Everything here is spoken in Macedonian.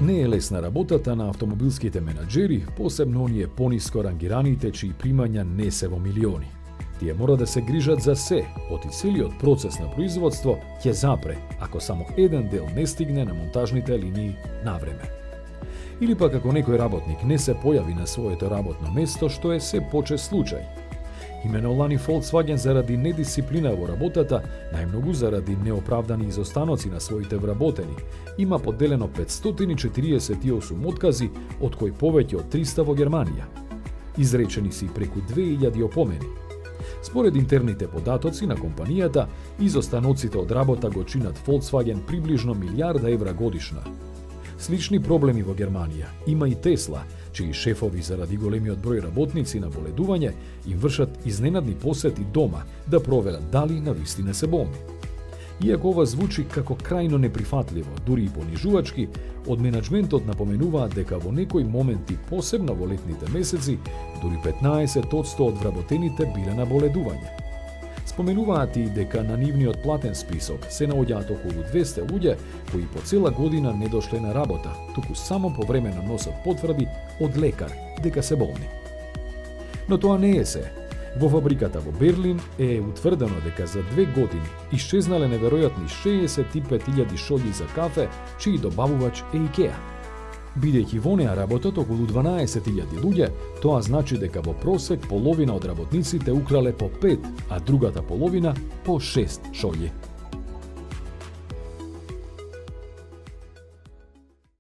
Не е лесна работата на автомобилските менаџери, посебно оние пониско рангираните чии примања не се во милиони. Тие мора да се грижат за се, оти целиот процес на производство ќе запре ако само еден дел не стигне на монтажните линии на време. Или пак ако некој работник не се појави на своето работно место, што е се почест случај. Имено лани Volkswagen заради недисциплина во работата, најмногу заради неоправдани изостаноци на своите вработени, има поделено 548 откази, од кои повеќе од 300 во Германија. Изречени си преку 2000 опомени. Според интерните податоци на компанијата, изостаноците од работа го чинат Volkswagen приближно милиарда евра годишно. Слични проблеми во Германија има и Тесла, чии шефови заради големиот број работници на боледување им вршат изненадни посети дома да проверат дали навистина се болни. Иако ова звучи како крајно неприфатливо, дури и понижувачки, од менаџментот напоменуваат дека во некои моменти, посебно во летните месеци, дури 15% од вработените биле на боледување. Споменуваат и дека на нивниот платен список се наоѓаат околу 200 луѓе кои по цела година не дошле на работа, туку само повремено носат потврди од лекар дека се болни. Но тоа не е се. Во фабриката во Берлин е утврдено дека за 2 години исчезнале неверојатни 65.000 шолји за кафе, чии добавувач е IKEA. Бидејќи во неа работат околу 12.000 луѓе, тоа значи дека во просек половина од работниците украле по 5, а другата половина по 6 шолји.